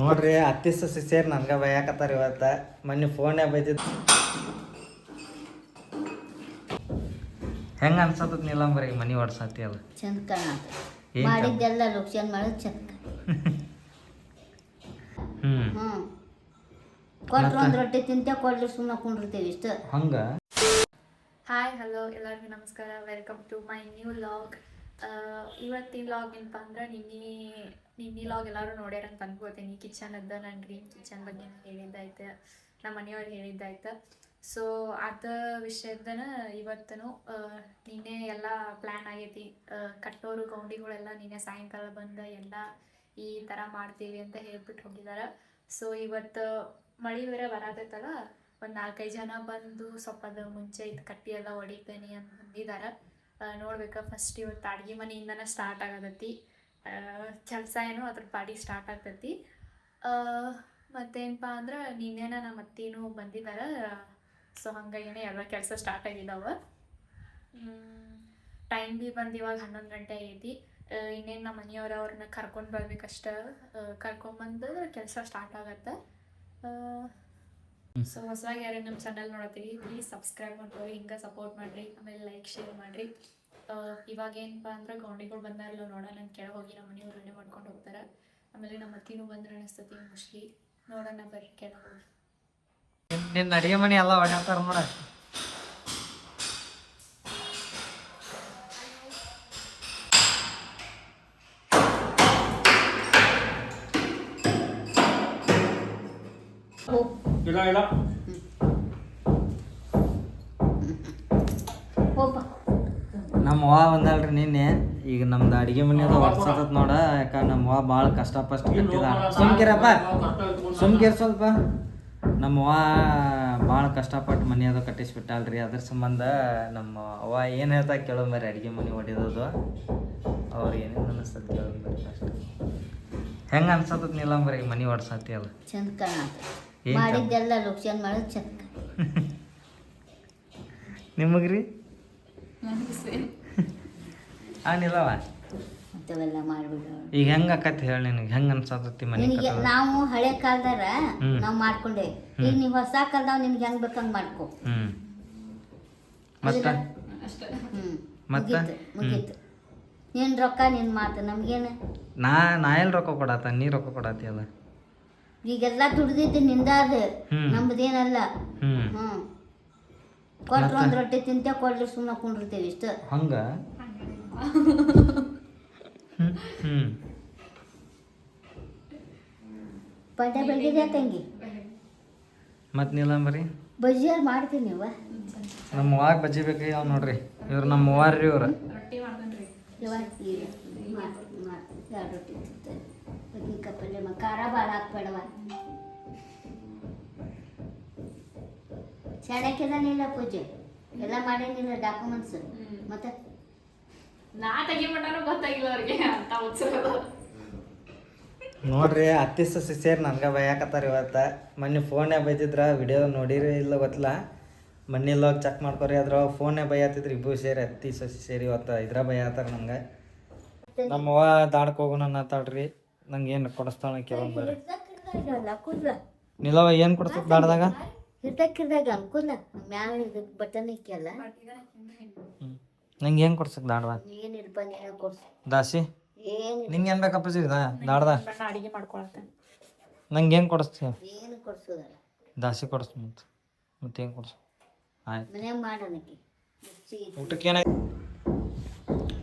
ನೋಡ್ರಿ ಅತ್ತಿ ಸಸಿ ಸೇರಿ ನನ್ಗೆ ಬೈಯಾಕತ್ತಾರ ಇವತ್ತು. ಮೊನ್ನೆ ಫೋನ್ಯಾಗ ಬೈದಿದ್ದು ಹೆಂಗೆ ಅನ್ಸತ್ತ ನೀಲಂಬರಿ ಮನೆ ಓಡ್ಸತ್ತಿ ಅಲ್ಲ ಚಂದ ಕಾಣತ್ತ ಮಾಡಿದ್ದೆಲ್ಲ ಲೋಕ್ಷನ್ ಮಾಡೋದು ಚಂದ. ಕೊಟ್ರು ಒಂದು ರೊಟ್ಟಿ ತಿಂತೆ ಕೊಡ್ಲಿ ಸುಮ್ಮನೆ ಕುಂಡಿರ್ತೀವಿ ಇಷ್ಟು ಹಂಗೆ. ಹಾಯ್ ಹಲೋ ಎಲ್ಲರಿಗೂ ನಮಸ್ಕಾರ, welcome to my new vlog. ಇವತ್ತಿನ ಲಾಗ್ ಏನಪ್ಪ ಅಂದ್ರೆ ನಿನ್ನೆ ಲಾಗ್ ಎಲ್ಲರೂ ನೋಡ್ಯಾರ ಅಂತ ಅನ್ಕೋತೀನಿ. ಕಿಚನ್ ಅದ ನನ್ನ ಡ್ರೀಮ್ ಕಿಚನ್ ಬಗ್ಗೆ ಹೇಳಿದ್ದಾಯ್ತು, ನಮ್ಮ ಮನೆಯವ್ರು ಹೇಳಿದ್ದಾಯ್ತು. ಸೊ ಅದ ವಿಷಯದನ ಇವತ್ತೂ ನಿನ್ನೆ ಎಲ್ಲ ಪ್ಲ್ಯಾನ್ ಆಗೈತಿ. ಕಟ್ಟೋರು ಗೌಂಡಿಗಳೆಲ್ಲ ನಿನ್ನೆ ಸಾಯಂಕಾಲ ಬಂದು ಎಲ್ಲ ಈ ಥರ ಮಾಡ್ತೀವಿ ಅಂತ ಹೇಳ್ಬಿಟ್ಟು ಹೋಗಿದ್ದಾರೆ. ಸೊ ಇವತ್ತು ಮಳೆ ಬೇರೆ ಬರತೈತಲ್ಲ, ಒಂದು 4-5 ಜನ ಬಂದು ಸ್ವಲ್ಪ ಅದು ಮುಂಚೆ ಇದು ಕಟ್ಟಿ ಎಲ್ಲ ಹೊಡಿತೇನೆ ಅಂತ ಬಂದಿದ್ದಾರೆ. ನೋಡ್ಬೇಕಾ ಫಸ್ಟ್ ಇವತ್ತು ಅಡುಗೆ ಮನೆಯಿಂದನೇ ಸ್ಟಾರ್ಟ್ ಆಗತೈತಿ ಕೆಲಸ. ಏನೋ ಅದ್ರ ಪಾಡಿ ಸ್ಟಾರ್ಟ್ ಆಗ್ತೈತಿ. ಮತ್ತೇನಪ್ಪ ಅಂದ್ರೆ ನಿನ್ನೆನ ನಮ್ಮ ಅತ್ತೆನೂ ಬಂದಿದ್ದಾರೆ. ಸೊ ಹಂಗಾಗಿನೇ ಎಲ್ಲ ಕೆಲಸ ಸ್ಟಾರ್ಟ್ ಆಗಿದ್ದಾವೆ. ಟೈಮ್ ಭೀ ಬಂದು ಇವಾಗ 11 ಗಂಟೆ ಆಗೈತಿ. ಇನ್ನೇನು ನಮ್ಮ ಮನೆಯವ್ರು ಅವ್ರನ್ನ ಕರ್ಕೊಂಡು ಬರ್ಬೇಕಷ್ಟೆ. ಕರ್ಕೊಂಬಂದು ಕೆಲಸ ಸ್ಟಾರ್ಟ್ ಆಗತ್ತೆ. ಸೊ ಹೊಸದಾಗಿ ಯಾರೇ ನಮ್ಮ ಚಾನಲ್ ನೋಡತ್ತೀವಿ ಪ್ಲೀಸ್ ಸಬ್ಸ್ಕ್ರೈಬ್ ಮಾಡ್ಕೊಳ್ಳಿ, ಹಿಂಗೆ ಸಪೋರ್ಟ್ ಮಾಡಿರಿ, ಆಮೇಲೆ ಲೈಕ್ ಶೇರ್ ಮಾಡಿರಿ. ಇವಾಗ ಏನಪ್ಪ ಅಂದ್ರೆ ಗೌಂಡಿಗಳು ಬಂದಾರಲ್ಲ ನೋಡೋಣ, ನಾನು ಕೆಳಗೆ ಹೋಗಿ ನಮ್ಮ ಮನೆಯವ್ರು ರೆಡಿ ಮಾಡ್ಕೊಂಡು ಹೋಗ್ತಾರೆ. ಆಮೇಲೆ ನಮ್ಮ ಅತ್ತಿನೂ ಬಂದ್ರೆ ಅನಿಸ್ತತಿ ಮೋಸ್ಟ್ಲಿ. ನೋಡೋಣ ಬರ್ರಿ ಕೆಳಗೆ ಹೋಗಿ. ನಿನ್ನ ಅಡುಗೆ ಮನೆ ಎಲ್ಲ ಹೊಡ್ಯಾತಾರ ನೋಡ. ನಮ್ಮ ಅವ್ವ ಬಂದಲ್ರಿ ನಿನ್ನೆ. ಈಗ ನಮ್ದು ಅಡುಗೆ ಮನೆಯದು ಹೊಡ್ಸತ್ ನೋಡ. ಯಾಕಂದ್ರೆ ನಮ್ಮ ಅವ್ವ ಭಾಳ ಕಷ್ಟಪಷ್ಟು ಕಟ್ಟಿದ. ಸುಮ್ಕಿರಪ್ಪ, ಸುಮ್ಕಿರ್ ಸ್ವಲ್ಪ. ನಮ್ಮ ಅವ್ವ ಭಾಳ ಕಷ್ಟಪಟ್ಟು ಮನೆ ಅದು ಕಟ್ಟಿಸ್ಬಿಟ್ಟಲ್ರಿ. ಅದ್ರ ಸಂಬಂಧ ನಮ್ಮ ಅವ್ವ ಏನು ಹೇಳ್ತಾ ಕೇಳೋ ಮರಿ ಅಡುಗೆ ಮನೆ ಹೊಡಿಯೋದು ಅವ್ರು ಏನೇನು ಅನಿಸ್ತದ ಕೇಳೋ ಮರಿ ಫಸ್ಟ್. ಹೆಂಗೆ ಅನ್ಸತ್ತ ನೀಲಂಬರಿ ಮನೆ ಹೊಡ್ಸತ್ತಿ ಅಲ್ಲ ಚಂದ ಕಾಣತ್ತ ಮಾಡಿದ್ದೆಲ್ಲ ಲೋಕ್ಷನ್ ಮಾಡೋದು ಚಂದ. ನಿಮಗ್ರಿ ನಿಲ್ಲವ ಅಂಥವೆಲ್ಲ ಮಾಡ್ಬಿಡ. ಈಗ ಹೆಂಗೆ ಆಕತಿ ಹೇಳಿ ನಿನಗೆ, ಹೆಂಗೆ ಅನ್ಸತ್ತತಿ ಮನೆ ನಿನಗೆ? ನಾವು ಹಳೆ ಕಾಲದಾರ ನಾವು ಮಾಡ್ಕೊಂಡೆ. ಈಗ ನೀವು ಹೊಸ ಕಾಲದಾಗ ನಿಮ್ಗೆ ಹೆಂಗ್ ಬೇಕಂಗೆ ಮಾಡ್ಕೊ. ಮತ್ತೆ ಮುಗೀತು. ನಿನ್ನ ರೊಕ್ಕ ನಿನ್ನ ಮಾತು ನಮ್ಗೇನು. ನಾ ಎಲ್ಲಿ ರೊಕ್ಕ ಕೊಡತ್ತ, ನೀ ರೊಕ್ಕ ಕೊಡತಿ ಅಲ್ಲ. ಈಗೆಲ್ಲ ದುಡ್ದಿದ್ದು ನಿಂದ ಅದು, ನಮ್ದೇನಲ್ಲ. ಕೊಟ್ರು ಒಂದು ರೊಟ್ಟಿ ತಿಂತೆ ಕೊಡ್ಲಿ ಸುಮ್ಮನೆ ಕುಂಡಿರ್ತೀವಿ ಇಷ್ಟು ಹಂಗ. ಪಡ್ಡೆ ಬೆಳಗ್ಗೆ ತಂಗಿ ಮತ್ತೆ ನೀಲಂಬರಿ ಬಜ್ಜಿಯಾರು ಮಾಡ್ತೀನಿ ನೀವು. ನಮ್ಮ ಅವ್ವಾಗ ಬಜ್ಜಿ ಬೇಕು ಯಾವ ನೋಡ್ರಿ. ಇವ್ರು ನಮ್ಮ ಅವ್ವಾರ ರೀ. ಇವ್ರು ಎರಡು ರೊಟ್ಟಿ ತಿಂತಾರೆ. ಬದ್ನಿಕಾಯಿ ಪಲ್ಯ ಖಾರ ಭಾಳ ಹಾಕ್ಬೇಡವ. ಶಾಣಕ್ಯದಾನಿಲ್ಲ ಪೂಜೆ ಎಲ್ಲ ಮಾಡೇನಿಲ್ಲ ಡಾಕ್ಯುಮೆಂಟ್ಸ್. ಮತ್ತೆ ನಾ ತೆಗಿಮಟನೂ ಗೊತ್ತಾಗಿಲ್ಲ ಅವ್ರಿಗೆ ಅಂತ ಉತ್ಸವ. ನೋಡ್ರಿ ಅತ್ತಿ ಸಸಿ ಸೇರಿ ನನ್ಗೆ ಬೈಯಾಕತ್ತಾರ ಇವತ್ತು. ಮೊನ್ನೆ ಫೋನ್ಯಾಗ ಬೈತಿದ್ರ, ವಿಡಿಯೋ ನೋಡಿರಿ ಇಲ್ಲ ಗೊತ್ತಿಲ್ಲ. ಮೊನ್ನೆ ಹೋಗಿ ಚೆಕ್ ಮಾಡ್ಕೊರಿ. ಅದ್ರ ಫೋನ್ಯಾಗ ಬೈಯಾತಿದ್ರು ಇಬ್ಬರು ಸೇರಿ, ಅತ್ತಿ ಸಸಿ ಸೇರಿ ಇವತ್ತು ಇದ್ರ ಬೈಯಾತಾರ ನಂಗೆ. ನಮ್ಮ ಅವ್ವ ದಾಡಕ್ಕೆ ಹೋಗೋಣ ಅನ್ನತ್ತಾಳ್ರಿ. ನಂಗೆ ಏನು ಕೊಡಿಸ್ತಾಳ ಕೇಳೋಣ ಬರ್ರಿ. ನಿಲ್ಲವ ಏನು ಕೊಡ್ತದ ದಾಡ್ದಾಗ? ಹಿರ್ತಕ್ಕಿರ್ದಾಗ ಅನ್ಕೂಲ ಮ್ಯಾಲ ಇದು ಬಟನ್ ಇಕ್ಕಲ್ಲ. ನಂಗೆ ಏನು ಕೊಡ್ಸಕ್ ದಾಡ್ದಾಗ? ಏನಿಲ್ಪ ನೀನು ಕೊಡ್ಸು ದಾಸಿ. ಏನು ನಿಂಗೆ ಏನು ಬೇಕಪ್ಪ ದಾಡ್ದಾಗ? ಅಡಿಗೆ ಮಾಡ್ಕೊಳತ್ತೆ. ನಂಗೆ ಏನು ಕೊಡಿಸ್ತೀಯ? ಏನು ಕೊಡ್ಸೋದಲ್ಲ. ದಾಸಿ ಕೊಡಿಸ್. ಮತ್ತೆ ಏನು ಕೊಡ್ಸು? ಆಯ್ತು ಮನ್ಯಾಗ ಮಾಡೋಣಕ್ಕೆ. ಊಟಕ್ಕೆ ಏನಾಯ್ತು?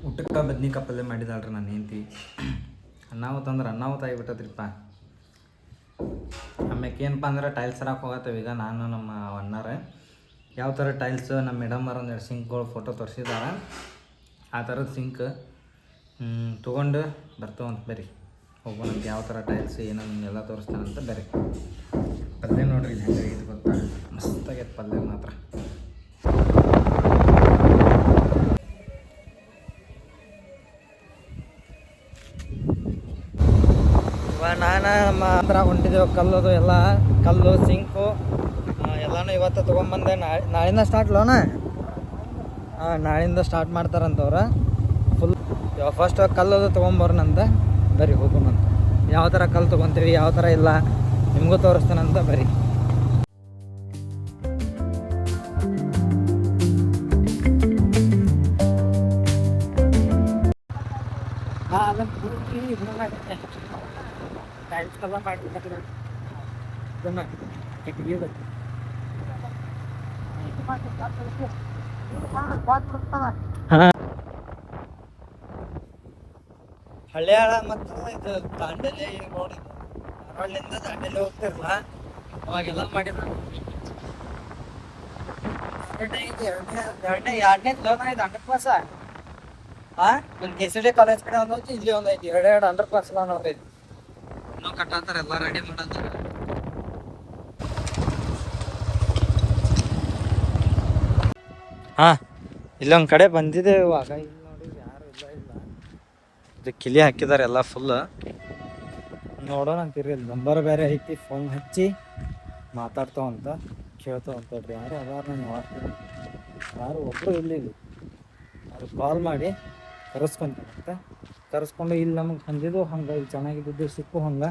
ಊಟಕ್ಕೆ ಬದ್ನಿಕಾಯಿ ಪಲ್ಯ ಮಾಡಿದಾಳ್ರಿ ನಾನು ಹೆಂಡ್ತಿ. ಅನ್ನಾವತ್ತು ಅಂದ್ರೆ ಅನ್ನಾವತ್ತು ಆಗಿಬಿಟ್ಟದ್ರಿಪ್ಪ. ಆಮ್ಯಾಕೆ ಏನಪ್ಪ ಅಂದ್ರೆ ಟೈಲ್ಸ್ ಹರಕ್ಕೆ ಹೋಗತ್ತವ ಈಗ ನಾನು ನಮ್ಮ ಅಣ್ಣಾರ. ಯಾವ ಥರ ಟೈಲ್ಸ್ ನಮ್ಮ ಮೇಡಮ್ ಅವ್ರ ಒಂದೆರಡು ಸಿಂಕ್ಗಳು ಫೋಟೋ ತೋರಿಸಿದಾರೆ. ಆ ಥರದ ಸಿಂಕ್ ತೊಗೊಂಡು ಬರ್ತಾವಂತ ಬರ್ರಿ ಹೋಗೋಣ. ಯಾವ ಥರ ಟೈಲ್ಸ್ ಏನನ್ನು ಎಲ್ಲ ತೋರಿಸ್ತಾನಂತ ಬರ್ರಿ. ಪಲ್ಯ ನೋಡ್ರಿ ಇದು ಹೆಂಗೆ ಇದು ಗೊತ್ತಾ, ಮಸ್ತಾಗೈತೆ ಪಲ್ಯ ಮಾತ್ರ. ನಾನು ನಮ್ಮ ಹತ್ರ ಹೊಂಟಿದ್ದೇವೆ. ಕಲ್ಲದು ಎಲ್ಲ ಕಲ್ಲು ಸಿಂಕು ಎಲ್ಲನೂ ಇವತ್ತು ತೊಗೊಂಬಂದೆ. ನಾಳಿಂದ ಸ್ಟಾರ್ಟ್ ಲೋನ. ನಾಳಿಂದ ಸ್ಟಾರ್ಟ್ ಮಾಡ್ತಾರಂತವ್ರು ಫುಲ್. ಫಸ್ಟ್ ಕಲ್ಲದು ತೊಗೊಂಬರ್ನಂತ ಬರ್ರಿ ಹೋಗೋಣಂತ. ಯಾವ ಥರ ಕಲ್ಲು ತೊಗೊತೀವಿ ಯಾವ ಥರ ಇಲ್ಲ ನಿಮಗೂ ತೋರಿಸ್ತಾನಂತ ಬರೀ. ಹಳ್ಳಿಯಾಳ ಮತ್ತು ಇದು ದಾಂಡೇಲಿ ನೋಡಿ ಧಾರವಾಡದಿಂದ ದಾಂಡೇಲಿ ಹೋಗ್ತಿರಲ್ಲ ಅವಾಗೆಲ್ಲ ಮಾಡಿದ್ರು. ಎರಡನೇ ಅಂಡರ್ ಪಾಸ ಒಂದು KCD ಕಾಲೇಜ್ ಕಡೆ ಒಂದು ಐತಿ, ಇಲ್ಲಿ ಒಂದು ಐತಿ, ಎರಡು ಅಂಡರ್ ಪಾಸ್ ಎಲ್ಲ ನೋಡ್ತೈತಿ. ಇನ್ನೂ ಕಟ್ಟಾತಾರ ಎಲ್ಲ ರೆಡಿ ಮಾಡತ್ತಾರ. ಹಾಂ ಇಲ್ಲೊಂದು ಕಡೆ ಬಂದಿದೆ ಇವಾಗ. ಇಲ್ಲಿ ನೋಡಿ ಯಾರು ಇಲ್ಲ. ಇದು ಕಿಲಿ ಹಾಕಿದ್ದಾರೆ ಎಲ್ಲ ಫುಲ್. ನೋಡೋಣ ಅಂತೀರಿ. ಇಲ್ಲಿ ನಂಬರ್ ಬೇರೆ ಐತಿ, ಫೋನ್ ಹಚ್ಚಿ ಮಾತಾಡ್ತಾವಂತ ಕೇಳ್ತಾವಂತ. ಯಾರು ಅದಾರ ನಾನು ಮಾಡ್ತೀನಿ, ಯಾರು ಒಬ್ಬರು ಇಲ್ಲಿ ಅದು ಕಾಲ್ ಮಾಡಿ ಕರೆಸ್ಕೊಂತಾರಂತ. ಕರೆಸ್ಕೊಂಡು ಇಲ್ಲಿ ನಮಗೆ ಬಂದಿದ್ದು ಹಂಗೆ ಇಲ್ಲಿ ಚೆನ್ನಾಗಿದ್ದು ಸಿಕ್ಕು ಹಂಗೆ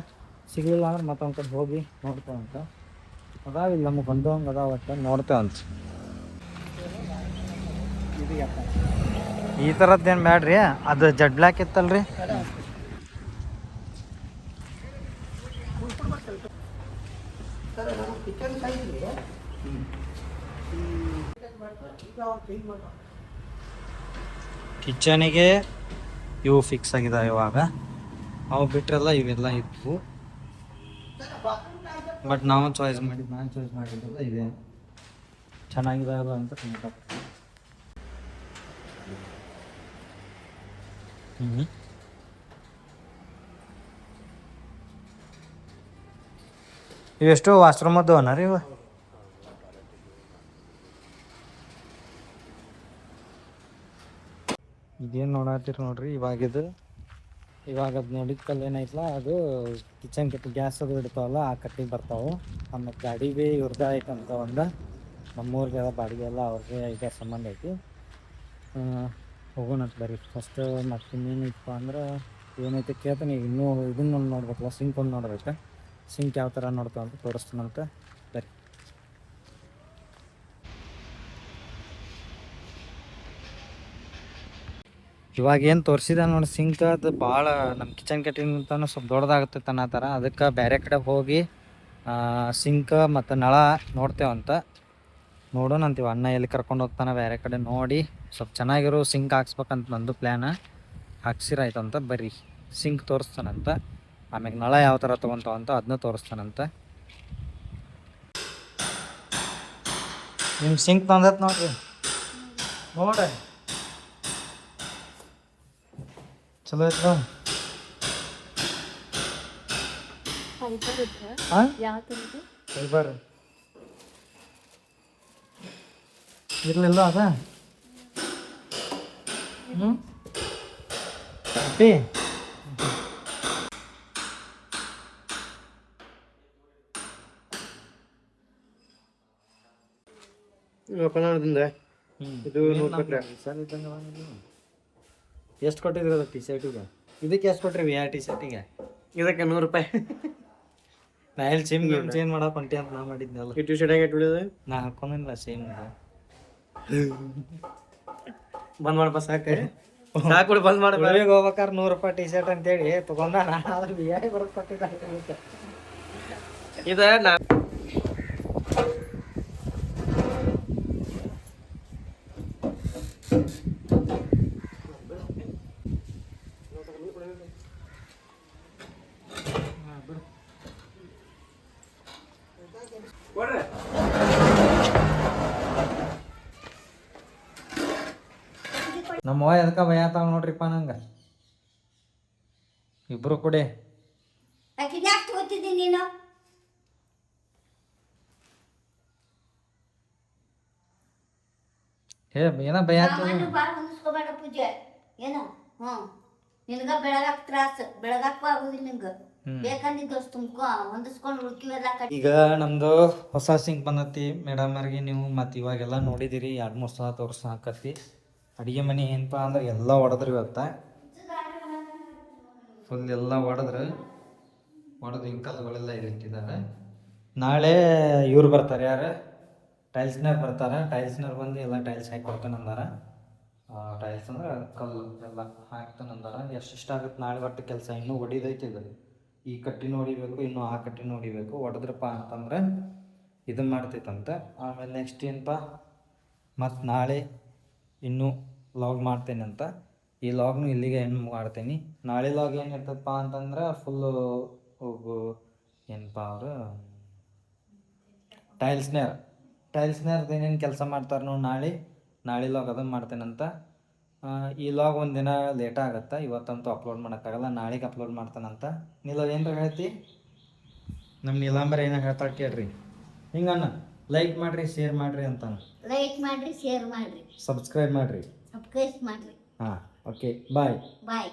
ಸಿಗಲಿಲ್ಲ ಅಂದ್ರೆ ಮತ್ತೊಂದು ಕಡೆ ಹೋಗಿ ನೋಡ್ತಾವಂತ. ಅದಾವ ಇಲ್ಲಿ ನಮಗೆ ಬಂದು ಹಂಗೆ ಅದಾವತ್ತ ನೋಡ್ತೇವಂತ. ಈ ಥರದ್ದೇನು ಬ್ಯಾಡ್ರಿ, ಅದು ಜಡ್ ಬ್ಲ್ಯಾಕ್ ಇತ್ತಲ್ರಿ. ಕಿಚನಿಗೆ ಇವು ಫಿಕ್ಸ್ ಆಗಿದಾವೆ ಇವಾಗ. ಅವು ಬಿಟ್ರೆಲ್ಲ ಇವೆಲ್ಲ ಇದ್ವು. ಬಟ್ ನಾನು ಚಾಯ್ಸ್ ಮಾಡಿದ್ದಲ್ಲ ಇದೆ ಚೆನ್ನಾಗಿದಾವ ಅಂತ ತಿಳ್ಕೊಳ್ತೀನಿ. ಇವೆಷ್ಟು ವಾಶ್ರೂಮ್ ಅದಾವನ ರೀ ಇವ? ಇದೇನು ನೋಡತ್ತೀರಿ ನೋಡ್ರಿ ಇವಾಗ ಅದು ನೋಡಿದ ಕಲ್ಲು ಏನೈತಲ್ಲ ಅದು ಕಿಚನ್ ಕಟ್ಟಿ ಗ್ಯಾಸ್ ಅದು ಇಡ್ತಾವಲ್ಲ ಆ ಕಟ್ಟಿಗೆ ಬರ್ತಾವೆ. ಆಮೇಲೆ ಗಾಡಿ ಭೀ ಇವ್ರದ್ದೇ ಐತಂತ ಒಂದು ನಮ್ಮೂರಿಗೆ ಬಾಡಿಗೆ ಎಲ್ಲ ಅವ್ರದ್ದೇ ಐತೆ ಸಂಬಂಧ ಐತಿ. ಹೋಗೋಣ ಬರ್ರಿ ಫಸ್ಟ್. ಮತ್ತು ಇನ್ನೇನೈತಪ್ಪ ಅಂದ್ರೆ ಏನೈತೆ ಕೇಳ್ತಾನೆ. ಇನ್ನೂ ಇದನ್ನ ನೋಡ್ಬೇಕಲ್ಲ, ಸಿಂಕ್ ಒಂದು ನೋಡ್ಬೇಕು. ಸಿಂಕ್ ಯಾವ ಥರ ನೋಡ್ತಾವ ಅಂತ ತೋರಿಸ್ತಾನಂತ ಬರ್ರಿ. ಇವಾಗ ಏನು ತೋರಿಸಿದ ನೋಡಿ ಸಿಂಕ್, ಅದು ಭಾಳ ನಮ್ಮ ಕಿಚನ್ ಕಟ್ಟಿಂಗಿಂತನೂ ಸ್ವಲ್ಪ ದೊಡ್ಡದಾಗುತ್ತೆ ಅನ್ನೋ ಅದಕ್ಕೆ ಬೇರೆ ಕಡೆ ಹೋಗಿ ಸಿಂಕ್ ಮತ್ತು ನಳ ನೋಡ್ತೇವಂತ. ನೋಡೋಣ ಅಂತೀವಿ. ಅಣ್ಣ ಎಲ್ಲಿ ಕರ್ಕೊಂಡು ಹೋಗ್ತಾನೆ ಬೇರೆ ಕಡೆ ನೋಡಿ ಸ್ವಲ್ಪ ಚೆನ್ನಾಗಿರೋ ಸಿಂಕ್ ಹಾಕ್ಸ್ಬೇಕಂತ ನಂದು ಪ್ಲ್ಯಾನ. ಹಾಕ್ಸಿರಾಯ್ತಂತ ಬರ್ರಿ. ಸಿಂಕ್ ತೋರಿಸ್ತಾನಂತ, ಆಮೇಲೆ ನಳ ಯಾವ ಥರ ತೊಗೊತಾವಂತ ಅದನ್ನ ತೋರಿಸ್ತಾನಂತ. ನಿಮ್ಮ ಸಿಂಕ್ ತಂದೈತೆ ನೋಡ್ರಿ, ನೋಡ್ರಿ ಚಲೋ ಐತ್ರ. ಫೈಬರ್ ಇರಲಿಲ್ಲ ಅದ. ಹ್ಯಾಪಿ ಎಷ್ಟು ಕೊಟ್ಟಿದ್ರಿ ಅದು ಟಿ ಶರ್ಟಿಗೆ? ಇದಕ್ಕೆ ಎಷ್ಟು ಕೊಟ್ರಿ ವಿ ಆರ್ ಟಿ ಶರ್ಟಿಗೆ? ಇದಕ್ಕೆ 100 ರೂಪಾಯಿ. ನಾ ಎಲ್ಲಿ ಸೇಮ್ ಚೇಂಜ್ ಮಾಡಕ್ಕೆ ಹೊಂಟಿ ಅಂತ ನಾ ಮಾಡಿದ್ನಲ್ಲ. ಈ ಟಿ ಶರ್ಟ್ ಹೆಂಗೆ ಇಟ್ಟಿಳಿದ? ನಾ ಹಾಕೊಂಡಿಲ್ಲ ಸೇಮ್. ಬಂದ್ ಮಾಡಪ್ಪ ಸಾಕು ಸಾಕು ಬಂದ್ ಮಾಡಿ ಹೋಗ್ಬೇಕಾರೆ 100 ರೂಪಾಯಿ ಟಿ ಶರ್ಟ್ ಅಂತೇಳಿ ತಗೊಂಡ. ನಾನು ಆದ್ರೆ ವಿ ಆರ್ ಬರೋದು ಕೊಟ್ಟಿದ್ದ. ಇದ ನಾ ನಮ್ಮ ಎದಕ್ಕೆ ಭಯತಾವ ನೋಡ್ರಿಪ್ಪ ನಂಗೆ. ಇಬ್ರು ಕೂಡಿ ಯಾಕೆ ತಗೋತಿದ್ದಿ ನೀನು? ಏನೋ ಭಯತಾವ. ಭಾಳ ಹೊಂದಿಸ್ಕೋಬೇಡ ಪೂಜೆ. ಏನು ನಿನ್ಗ ಬೆಳಗಾಕ್ ತ್ರಾಸ, ಬೆಳಗಾಕು ಆಗುದಿಲ್ಲ ನಿಂಗೆ. ಬೇಕಂದಿದ್ದು ಅಷ್ಟು ತುಂಬ್ಕೊ ಹೊಂದಿಸ್ಕೊಂಡು ಉಳ್ಕಿವೆಲ್ಲ ಕಟ್ಟಿ. ಈಗ ನಮ್ದು ಹೊಸ ಸಿಂಕ್ ಬಂದತಿ ಮೇಡಮರ್ಗೆ. ನೀವು ಮತ್ತು ಇವಾಗೆಲ್ಲ ನೋಡಿದಿರಿ 2-3 ಸಲ ತೋರ್ಸಾಕತ್ತಿ. ಅಡುಗೆ ಮನೆ ಏನಪ್ಪ ಅಂದ್ರೆ ಎಲ್ಲ ಹೊಡೆದ್ರಿ ಇವತ್ತು ಫುಲ್ ಎಲ್ಲ ಹೊಡೆದ್ರೆ. ಹೊಡೆದು ಇಂಕಲ್ಗಳೆಲ್ಲ ಇಟ್ಟಿದ್ದಾರೆ. ನಾಳೆ ಇವ್ರು ಬರ್ತಾರೆ, ಯಾರು ಟೈಲ್ಸ್ನವ್ರು ಬರ್ತಾರೆ. ಟೈಲ್ಸ್ನವ್ರು ಬಂದು ಎಲ್ಲ ಟೈಲ್ಸ್ ಹಾಕಿ ಕೊಡ್ತಾನಂದಾರ. ಟೈಲ್ಸ್ ಅಂದ್ರೆ ಕಲ್ಲು ಎಲ್ಲ ಹಾಕ್ತಾನಂದಾರ. ಎಷ್ಟಾಗುತ್ತೆ ನಾಳೆ ಒಟ್ಟು ಕೆಲಸ ಇನ್ನೂ ಹೊಡಿದೈತಿ. ಇದು ಈ ಕಟ್ಟಿನೂ ಹೊಡಿಬೇಕು, ಇನ್ನೂ ಆ ಕಟ್ಟಿನೂ ಹೊಡಿಬೇಕು. ಹೊಡೆದ್ರಪ್ಪ ಅಂತಂದ್ರೆ ಇದನ್ನು ಮಾಡ್ತೈತಂತೆ. ಆಮೇಲೆ ನೆಕ್ಸ್ಟ್ ಏನಪ್ಪ, ಮತ್ತು ನಾಳೆ ಇನ್ನೂ ಲಾಗ್ ಮಾಡ್ತೇನೆ ಅಂತ. ಈ ಲಾಗ್ನು ಇಲ್ಲಿಗೆ ಏನು ಮಾಡ್ತೀನಿ. ನಾಳೆ ಲಾಗ್ ಏನಿರ್ತದಪ್ಪ ಅಂತಂದ್ರೆ ಫುಲ್ಲು ಏನಪ್ಪ ಅವರು ಟೈಲ್ಸ್ನವ್ರದ್ದು ಏನೇನು ಕೆಲಸ ಮಾಡ್ತಾರೆ ನೋಡಿ. ನಾಳೆ ಲಾಗ್ ಅದನ್ನು ಮಾಡ್ತೇನಂತ. ಈ ಲಾಗ್ ಒಂದಿನ ಲೇಟ್ ಆಗುತ್ತೆ, ಇವತ್ತಂತೂ ಅಪ್ಲೋಡ್ ಮಾಡೋಕ್ಕಾಗಲ್ಲ, ನಾಳೆಗೆ ಅಪ್ಲೋಡ್ ಮಾಡ್ತಾನಂತ. ನೀಲ ಏನಾರ ಹೇಳ್ತಿ? ನಮ್ಮ ನೀಲಾಂಬರ ಏನೋ ಹೇಳ್ತಾಳೆ ಕೇಳ್ರಿ. ಹಿಂಗಣ್ಣ ಲೈಕ್ ಮಾಡಿರಿ, ಶೇರ್ ಮಾಡಿರಿ ಅಂತಾನೆ. ಲೈಕ್ ಮಾಡಿರಿ, ಶೇರ್ ಮಾಡಿರಿ, ಸಬ್ಸ್ಕ್ರೈಬ್ ಮಾಡಿರಿ. ಸಬ್ಸ್ಕ್ರೈಬ್ ಮಾಡಿರಿ. ಹಾಂ, ಓಕೆ, ಬಾಯ್. ಬಾಯ್.